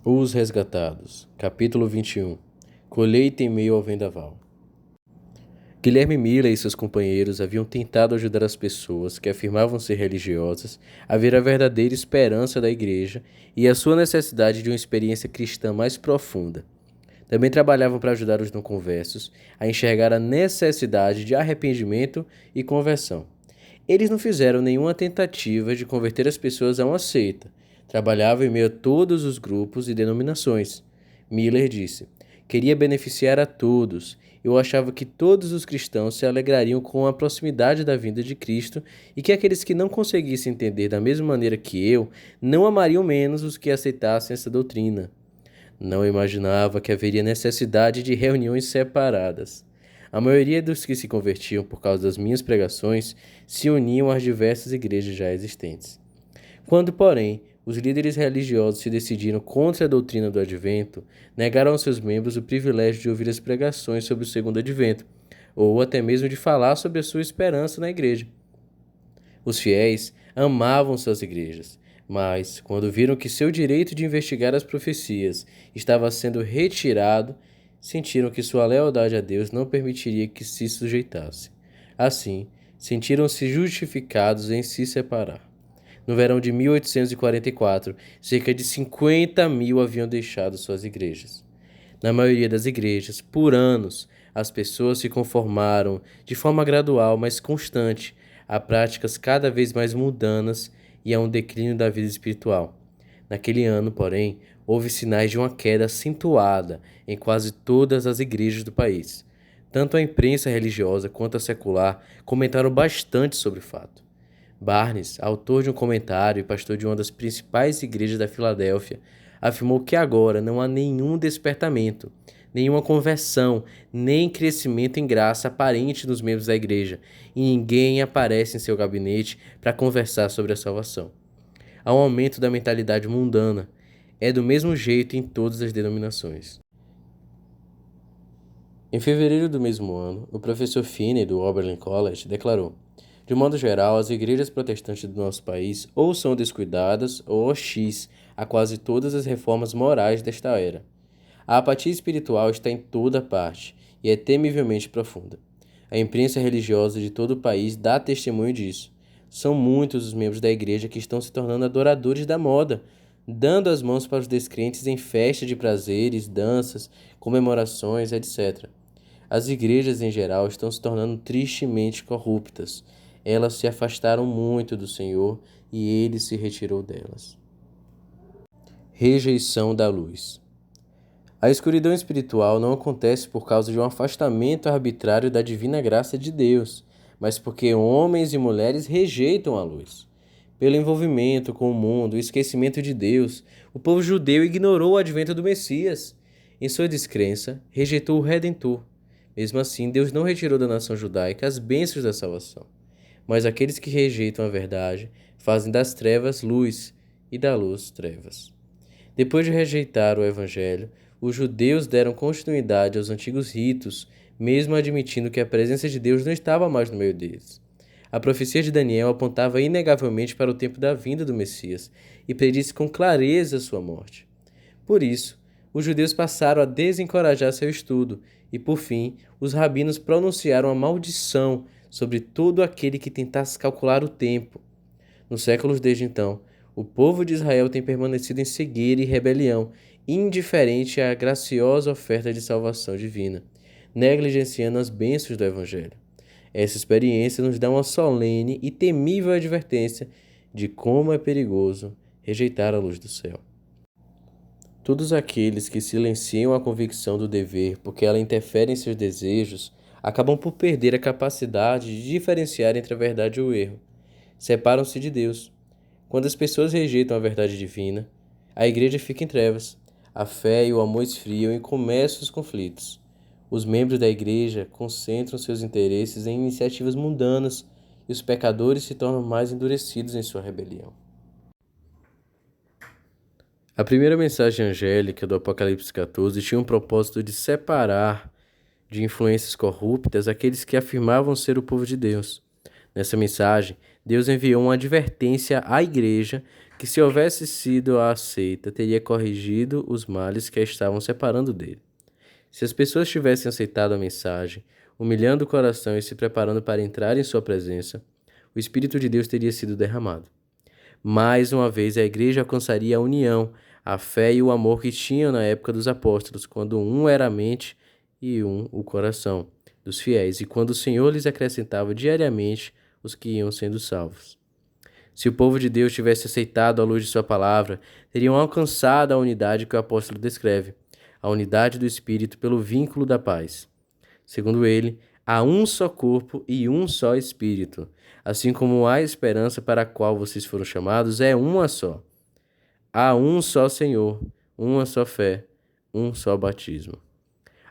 Os Resgatados, capítulo 21. Colheita em meio ao vendaval. Guilherme Miller e seus companheiros haviam tentado ajudar as pessoas que afirmavam ser religiosas a ver a verdadeira esperança da igreja e a sua necessidade de uma experiência cristã mais profunda. Também trabalhavam para ajudar os não conversos a enxergar a necessidade de arrependimento e conversão. Eles não fizeram nenhuma tentativa de converter as pessoas a uma seita. Trabalhavam em meio a todos os grupos e denominações. Miller disse: queria beneficiar a todos. Eu achava que todos os cristãos se alegrariam com a proximidade da vinda de Cristo e que aqueles que não conseguissem entender da mesma maneira que eu não amariam menos os que aceitassem essa doutrina. Não imaginava que haveria necessidade de reuniões separadas. A maioria dos que se convertiam por causa das minhas pregações se uniam às diversas igrejas já existentes. Quando, porém, os líderes religiosos se decidiram contra a doutrina do advento, negaram aos seus membros o privilégio de ouvir as pregações sobre o segundo advento, ou até mesmo de falar sobre a sua esperança na igreja. Os fiéis amavam suas igrejas, mas, quando viram que seu direito de investigar as profecias estava sendo retirado, sentiram que sua lealdade a Deus não permitiria que se sujeitasse. Assim, sentiram-se justificados em se separar. No verão de 1844, cerca de 50 mil haviam deixado suas igrejas. Na maioria das igrejas, por anos, as pessoas se conformaram, de forma gradual mas constante, a práticas cada vez mais mundanas e a um declínio da vida espiritual. Naquele ano, porém, houve sinais de uma queda acentuada em quase todas as igrejas do país. Tanto a imprensa religiosa quanto a secular comentaram bastante sobre o fato. Barnes, autor de um comentário e pastor de uma das principais igrejas da Filadélfia, afirmou que agora não há nenhum despertamento, nenhuma conversão, nem crescimento em graça aparente nos membros da igreja, e ninguém aparece em seu gabinete para conversar sobre a salvação. Há um aumento da mentalidade mundana. É do mesmo jeito em todas as denominações. Em fevereiro do mesmo ano, o professor Finney, do Oberlin College, declarou: de modo geral, as igrejas protestantes do nosso país ou são descuidadas ou hostis a quase todas as reformas morais desta era. A apatia espiritual está em toda parte e é temivelmente profunda. A imprensa religiosa de todo o país dá testemunho disso. São muitos os membros da igreja que estão se tornando adoradores da moda, dando as mãos para os descrentes em festas de prazeres, danças, comemorações, etc. As igrejas em geral estão se tornando tristemente corruptas. Elas se afastaram muito do Senhor e Ele se retirou delas. Rejeição da luz. A escuridão espiritual não acontece por causa de um afastamento arbitrário da divina graça de Deus, mas porque homens e mulheres rejeitam a luz. Pelo envolvimento com o mundo e esquecimento de Deus, o povo judeu ignorou o advento do Messias. Em sua descrença, rejeitou o Redentor. Mesmo assim, Deus não retirou da nação judaica as bênçãos da salvação. Mas aqueles que rejeitam a verdade fazem das trevas luz e da luz trevas. Depois de rejeitar o Evangelho, os judeus deram continuidade aos antigos ritos, mesmo admitindo que a presença de Deus não estava mais no meio deles. A profecia de Daniel apontava inegavelmente para o tempo da vinda do Messias e predisse com clareza sua morte. Por isso, os judeus passaram a desencorajar seu estudo e, por fim, os rabinos pronunciaram a maldição sobre todo aquele que tentasse calcular o tempo. Nos séculos desde então, o povo de Israel tem permanecido em cegueira e rebelião, indiferente à graciosa oferta de salvação divina, negligenciando as bênçãos do Evangelho. Essa experiência nos dá uma solene e temível advertência de como é perigoso rejeitar a luz do céu. Todos aqueles que silenciam a convicção do dever porque ela interfere em seus desejos acabam por perder a capacidade de diferenciar entre a verdade e o erro. Separam-se de Deus. Quando as pessoas rejeitam a verdade divina, a igreja fica em trevas. A fé e o amor esfriam e começam os conflitos. Os membros da igreja concentram seus interesses em iniciativas mundanas e os pecadores se tornam mais endurecidos em sua rebelião. A primeira mensagem angélica do Apocalipse 14 tinha um propósito de separar de influências corruptas aqueles que afirmavam ser o povo de Deus. Nessa mensagem, Deus enviou uma advertência à igreja que, se houvesse sido aceita, teria corrigido os males que a estavam separando dele. Se as pessoas tivessem aceitado a mensagem, humilhando o coração e se preparando para entrar em sua presença, o Espírito de Deus teria sido derramado. Mais uma vez, a igreja alcançaria a união, a fé e o amor que tinham na época dos apóstolos, quando um era a mente e um o coração dos fiéis, e quando o Senhor lhes acrescentava diariamente os que iam sendo salvos. Se o povo de Deus tivesse aceitado a luz de sua palavra, teriam alcançado a unidade que o apóstolo descreve, a unidade do Espírito pelo vínculo da paz. Segundo ele, há um só corpo e um só Espírito, assim como a esperança para a qual vocês foram chamados é uma só. Há um só Senhor, uma só fé, um só batismo.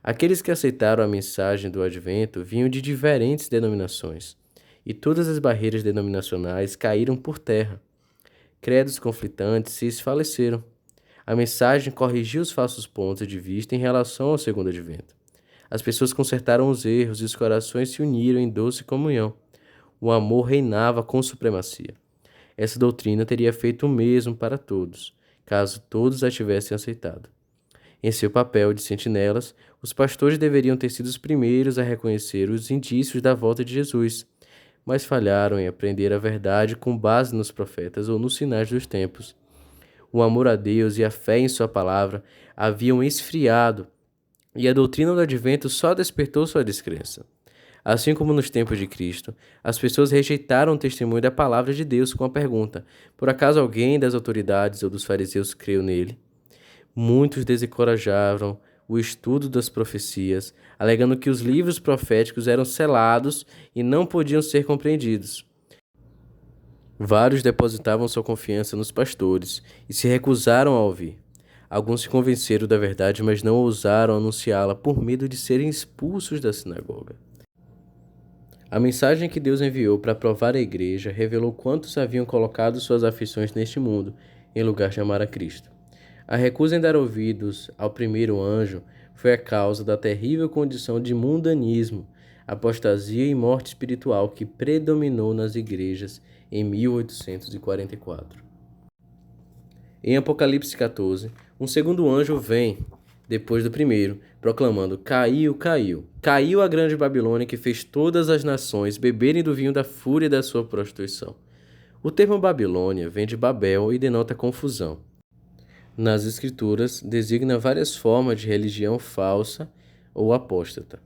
Aqueles que aceitaram a mensagem do Advento vinham de diferentes denominações, e todas as barreiras denominacionais caíram por terra. Credos conflitantes se esfaleceram. A mensagem corrigiu os falsos pontos de vista em relação ao segundo Advento. As pessoas consertaram os erros e os corações se uniram em doce comunhão. O amor reinava com supremacia. Essa doutrina teria feito o mesmo para todos, caso todos a tivessem aceitado. Em seu papel de sentinelas, os pastores deveriam ter sido os primeiros a reconhecer os indícios da volta de Jesus, mas falharam em aprender a verdade com base nos profetas ou nos sinais dos tempos. O amor a Deus e a fé em sua palavra haviam esfriado, e a doutrina do Advento só despertou sua descrença. Assim como nos tempos de Cristo, as pessoas rejeitaram o testemunho da palavra de Deus com a pergunta: por acaso alguém das autoridades ou dos fariseus creu nele? Muitos desencorajaram o estudo das profecias, alegando que os livros proféticos eram selados e não podiam ser compreendidos. Vários depositavam sua confiança nos pastores e se recusaram a ouvir. Alguns se convenceram da verdade, mas não ousaram anunciá-la por medo de serem expulsos da sinagoga. A mensagem que Deus enviou para provar a igreja revelou quantos haviam colocado suas afeições neste mundo, em lugar de amar a Cristo. A recusa em dar ouvidos ao primeiro anjo foi a causa da terrível condição de mundanismo, apostasia e morte espiritual que predominou nas igrejas em 1844. Em Apocalipse 14, um segundo anjo vem, depois do primeiro, proclamando: caiu, caiu. Caiu a grande Babilônia que fez todas as nações beberem do vinho da fúria da sua prostituição. O termo Babilônia vem de Babel e denota confusão. Nas Escrituras, designa várias formas de religião falsa ou apóstata.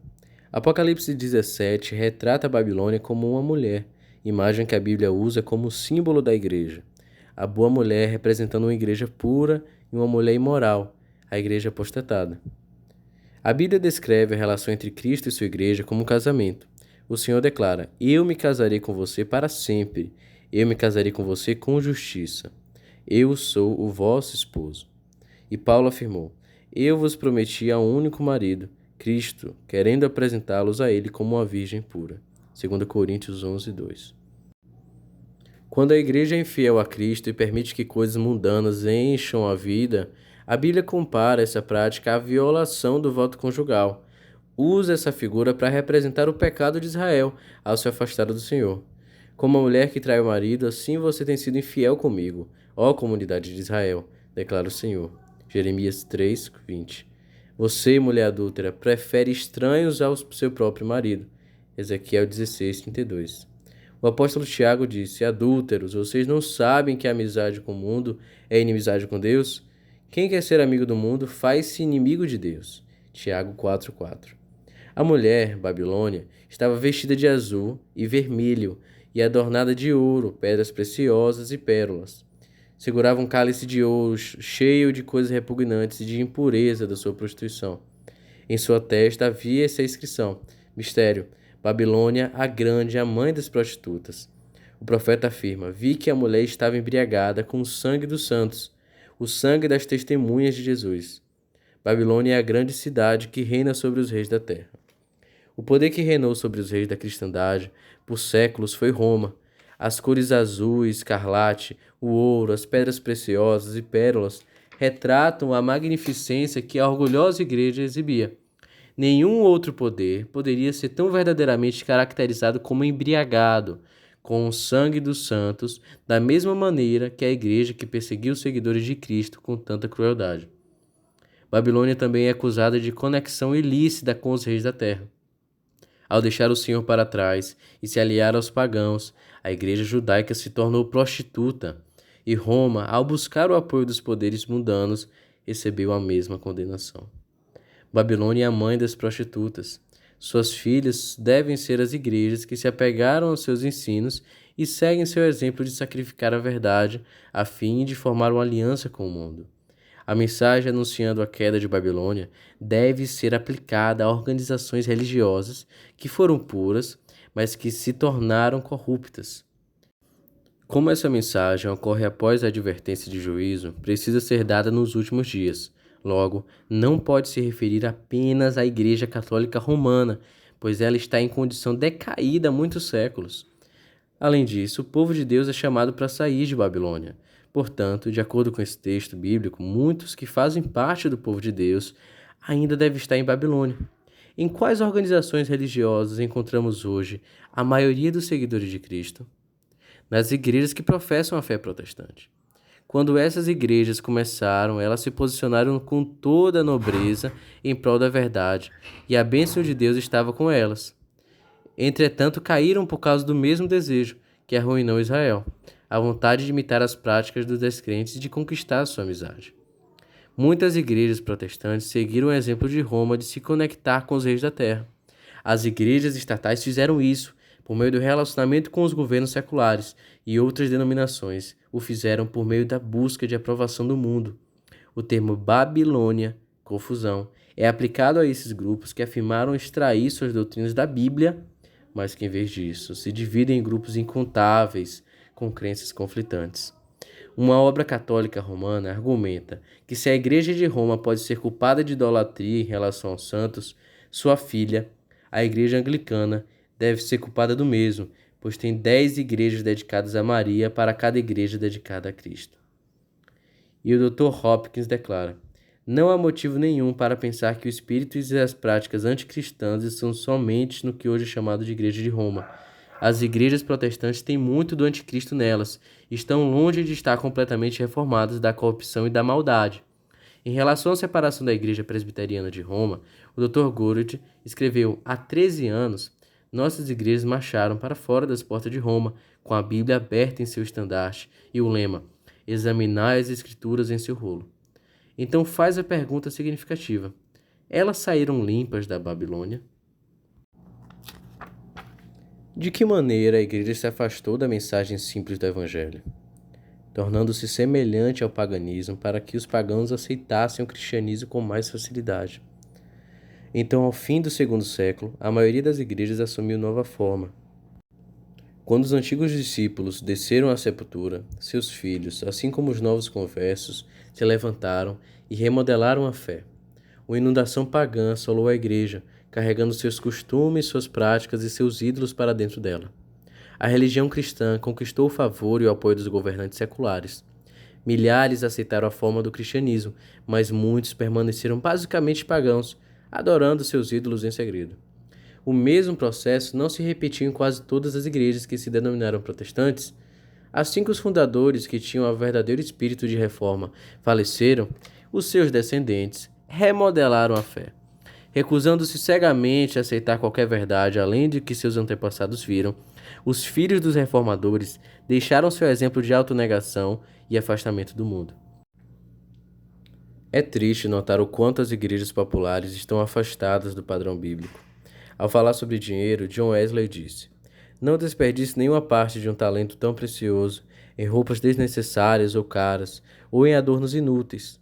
Apocalipse 17 retrata a Babilônia como uma mulher, imagem que a Bíblia usa como símbolo da igreja. A boa mulher representando uma igreja pura e uma mulher imoral, a igreja apostatada. A Bíblia descreve a relação entre Cristo e sua igreja como um casamento. O Senhor declara: eu me casarei com você para sempre, eu me casarei com você com justiça. Eu sou o vosso esposo. E Paulo afirmou: eu vos prometi a um único marido, Cristo, querendo apresentá-los a ele como uma virgem pura. 2 Coríntios 11, 2. Quando a igreja é infiel a Cristo e permite que coisas mundanas encham a vida, a Bíblia compara essa prática à violação do voto conjugal. Usa essa figura para representar o pecado de Israel ao se afastar do Senhor. Como a mulher que trai o marido, assim você tem sido infiel comigo, ó comunidade de Israel, declara o Senhor. Jeremias 3, 20. Você, mulher adúltera, prefere estranhos ao seu próprio marido. Ezequiel 16, 32. O apóstolo Tiago disse: adúlteros, vocês não sabem que a amizade com o mundo é inimizade com Deus? Quem quer ser amigo do mundo faz-se inimigo de Deus. Tiago 4, 4. A mulher, Babilônia, estava vestida de azul e vermelho e adornada de ouro, pedras preciosas e pérolas. Segurava um cálice de ouro cheio de coisas repugnantes e de impureza da sua prostituição. Em sua testa havia essa inscrição: mistério, Babilônia, a grande, a mãe das prostitutas. O profeta afirma: vi que a mulher estava embriagada com o sangue dos santos, o sangue das testemunhas de Jesus. Babilônia é a grande cidade que reina sobre os reis da terra. O poder que reinou sobre os reis da cristandade por séculos foi Roma. As cores azul e escarlate, o ouro, as pedras preciosas e pérolas retratam a magnificência que a orgulhosa igreja exibia. Nenhum outro poder poderia ser tão verdadeiramente caracterizado como embriagado, com o sangue dos santos, da mesma maneira que a igreja que perseguiu os seguidores de Cristo com tanta crueldade. Babilônia também é acusada de conexão ilícita com os reis da terra. Ao deixar o Senhor para trás e se aliar aos pagãos, a igreja judaica se tornou prostituta, e Roma, ao buscar o apoio dos poderes mundanos, recebeu a mesma condenação. Babilônia é a mãe das prostitutas. Suas filhas devem ser as igrejas que se apegaram aos seus ensinos e seguem seu exemplo de sacrificar a verdade a fim de formar uma aliança com o mundo. A mensagem anunciando a queda de Babilônia deve ser aplicada a organizações religiosas que foram puras, mas que se tornaram corruptas. Como essa mensagem ocorre após a advertência de juízo, precisa ser dada nos últimos dias. Logo, não pode se referir apenas à Igreja Católica Romana, pois ela está em condição decaída há muitos séculos. Além disso, o povo de Deus é chamado para sair de Babilônia. Portanto, de acordo com esse texto bíblico, muitos que fazem parte do povo de Deus ainda devem estar em Babilônia. Em quais organizações religiosas encontramos hoje a maioria dos seguidores de Cristo? Nas igrejas que professam a fé protestante. Quando essas igrejas começaram, elas se posicionaram com toda a nobreza em prol da verdade, e a bênção de Deus estava com elas. Entretanto, caíram por causa do mesmo desejo que arruinou Israel, a vontade de imitar as práticas dos descrentes e de conquistar sua amizade. Muitas igrejas protestantes seguiram o exemplo de Roma de se conectar com os reis da terra. As igrejas estatais fizeram isso por meio do relacionamento com os governos seculares, e outras denominações o fizeram por meio da busca de aprovação do mundo. O termo Babilônia, confusão, é aplicado a esses grupos que afirmaram extrair suas doutrinas da Bíblia, mas que, em vez disso, se dividem em grupos incontáveis com crenças conflitantes. Uma obra católica romana argumenta que se a Igreja de Roma pode ser culpada de idolatria em relação aos santos, sua filha, a Igreja Anglicana, deve ser culpada do mesmo, pois tem 10 igrejas dedicadas a Maria para cada igreja dedicada a Cristo. E o Dr. Hopkins declara: não há motivo nenhum para pensar que o espírito e as práticas anticristãs estão somente no que hoje é chamado de Igreja de Roma. As igrejas protestantes têm muito do anticristo nelas, e estão longe de estar completamente reformadas da corrupção e da maldade. Em relação à separação da Igreja Presbiteriana de Roma, o Dr. Gurut escreveu: há 13 anos, nossas igrejas marcharam para fora das portas de Roma, com a Bíblia aberta em seu estandarte e o lema: examinai as Escrituras em seu rolo. Então faz a pergunta significativa: elas saíram limpas da Babilônia? De que maneira a igreja se afastou da mensagem simples do Evangelho, tornando-se semelhante ao paganismo para que os pagãos aceitassem o cristianismo com mais facilidade? Então, ao fim do segundo século, a maioria das igrejas assumiu nova forma. Quando os antigos discípulos desceram à sepultura, seus filhos, assim como os novos conversos, se levantaram e remodelaram a fé. Uma inundação pagã assolou a igreja, carregando seus costumes, suas práticas e seus ídolos para dentro dela. A religião cristã conquistou o favor e o apoio dos governantes seculares. Milhares aceitaram a forma do cristianismo, mas muitos permaneceram basicamente pagãos, adorando seus ídolos em segredo. O mesmo processo não se repetiu em quase todas as igrejas que se denominaram protestantes. Assim que os fundadores, que tinham o verdadeiro espírito de reforma, faleceram, os seus descendentes remodelaram a fé. Recusando-se cegamente a aceitar qualquer verdade além de que seus antepassados viram, os filhos dos reformadores deixaram seu exemplo de autonegação e afastamento do mundo. É triste notar o quanto as igrejas populares estão afastadas do padrão bíblico. Ao falar sobre dinheiro, John Wesley disse: não desperdice nenhuma parte de um talento tão precioso em roupas desnecessárias ou caras, ou em adornos inúteis.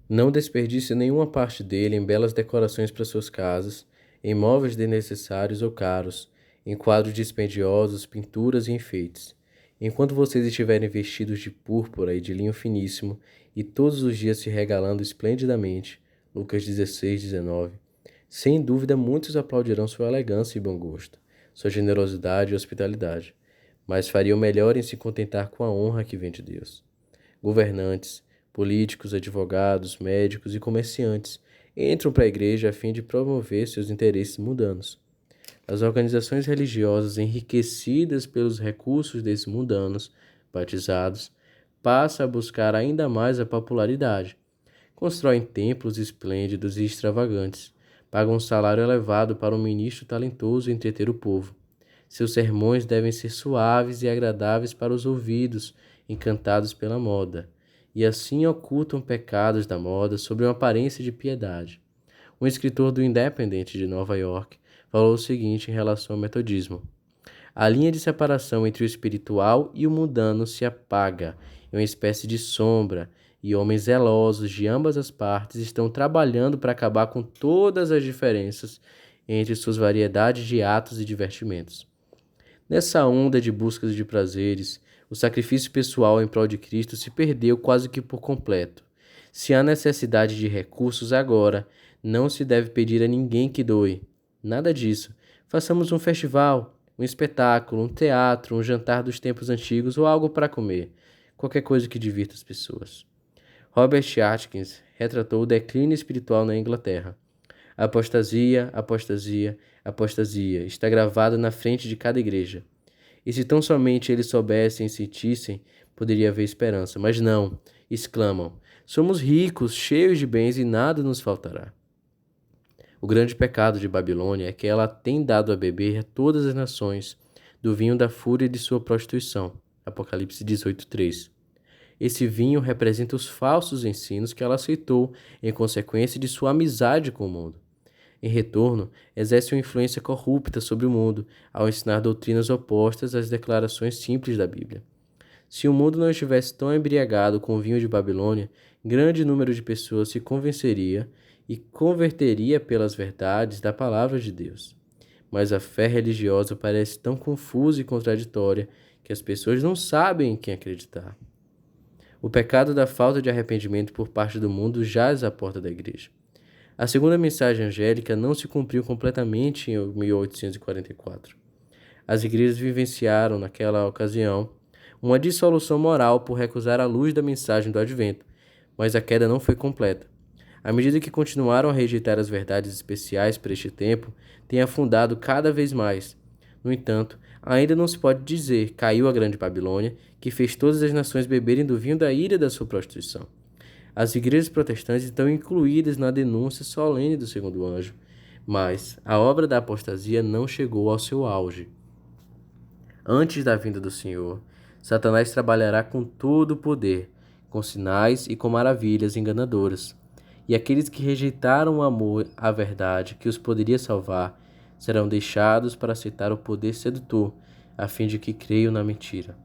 Não desperdice nenhuma parte dele em belas decorações para suas casas, em móveis desnecessários ou caros, em quadros dispendiosos, pinturas e enfeites. Enquanto vocês estiverem vestidos de púrpura e de linho finíssimo, e todos os dias se regalando esplendidamente, Lucas 16:19, sem dúvida muitos aplaudirão sua elegância e bom gosto, sua generosidade e hospitalidade, mas fariam melhor em se contentar com a honra que vem de Deus. Governantes, políticos, advogados, médicos e comerciantes entram para a igreja a fim de promover seus interesses mundanos. As organizações religiosas enriquecidas pelos recursos desses mundanos, batizados, passam a buscar ainda mais a popularidade. Constroem templos esplêndidos e extravagantes. Pagam um salário elevado para um ministro talentoso entreter o povo. Seus sermões devem ser suaves e agradáveis para os ouvidos, encantados pela moda, e assim ocultam pecados da moda sob uma aparência de piedade. Um escritor do Independent de Nova York falou o seguinte em relação ao metodismo: a linha de separação entre o espiritual e o mundano se apaga, em uma espécie de sombra, e homens zelosos de ambas as partes estão trabalhando para acabar com todas as diferenças entre suas variedades de atos e divertimentos. Nessa onda de buscas de prazeres, o sacrifício pessoal em prol de Cristo se perdeu quase que por completo. Se há necessidade de recursos agora, não se deve pedir a ninguém que doe. Nada disso. Façamos um festival, um espetáculo, um teatro, um jantar dos tempos antigos ou algo para comer. Qualquer coisa que divirta as pessoas. Robert Atkins retratou o declínio espiritual na Inglaterra. Apostasia, apostasia, apostasia está gravado na frente de cada igreja. E se tão somente eles soubessem e sentissem, poderia haver esperança. Mas não, exclamam. Somos ricos, cheios de bens e nada nos faltará. O grande pecado de Babilônia é que ela tem dado a beber a todas as nações do vinho da fúria de sua prostituição. Apocalipse 18:3. Esse vinho representa os falsos ensinos que ela aceitou em consequência de sua amizade com o mundo. Em retorno, exerce uma influência corrupta sobre o mundo ao ensinar doutrinas opostas às declarações simples da Bíblia. Se o mundo não estivesse tão embriagado com o vinho de Babilônia, grande número de pessoas se convenceria e converteria pelas verdades da palavra de Deus. Mas a fé religiosa parece tão confusa e contraditória que as pessoas não sabem em quem acreditar. O pecado da falta de arrependimento por parte do mundo jaz à porta da igreja. A segunda mensagem angélica não se cumpriu completamente em 1844. As igrejas vivenciaram, naquela ocasião, uma dissolução moral por recusar a luz da mensagem do advento, mas a queda não foi completa. À medida que continuaram a rejeitar as verdades especiais para este tempo, tem afundado cada vez mais. No entanto, ainda não se pode dizer caiu a grande Babilônia, que fez todas as nações beberem do vinho da ira da sua prostituição. As igrejas protestantes estão incluídas na denúncia solene do segundo anjo, mas a obra da apostasia não chegou ao seu auge. Antes da vinda do Senhor, Satanás trabalhará com todo o poder, com sinais e com maravilhas enganadoras. E aqueles que rejeitaram o amor à verdade que os poderia salvar serão deixados para aceitar o poder sedutor, a fim de que creiam na mentira.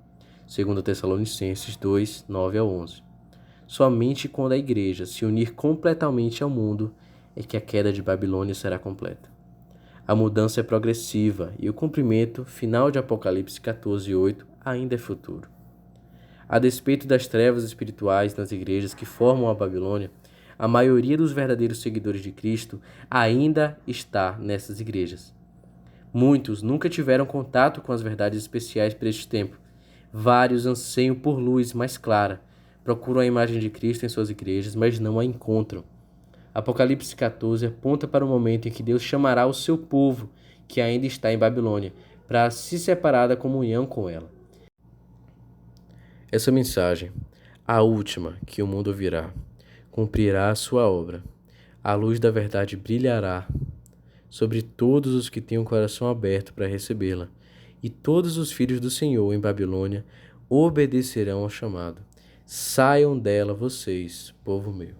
2 Tessalonicenses 2, 9-11. Somente quando a igreja se unir completamente ao mundo é que a queda de Babilônia será completa. A mudança é progressiva e o cumprimento final de Apocalipse 14:8 ainda é futuro. A despeito das trevas espirituais nas igrejas que formam a Babilônia, a maioria dos verdadeiros seguidores de Cristo ainda está nessas igrejas. Muitos nunca tiveram contato com as verdades especiais para este tempo. Vários anseiam por luz mais clara, procuram a imagem de Cristo em suas igrejas, mas não a encontram. Apocalipse 14 aponta para o momento em que Deus chamará o seu povo, que ainda está em Babilônia, para se separar da comunhão com ela. Essa mensagem, a última que o mundo ouvirá, cumprirá a sua obra. A luz da verdade brilhará sobre todos os que têm o coração aberto para recebê-la, e todos os filhos do Senhor em Babilônia obedecerão ao chamado. Saiam dela vocês, povo meu.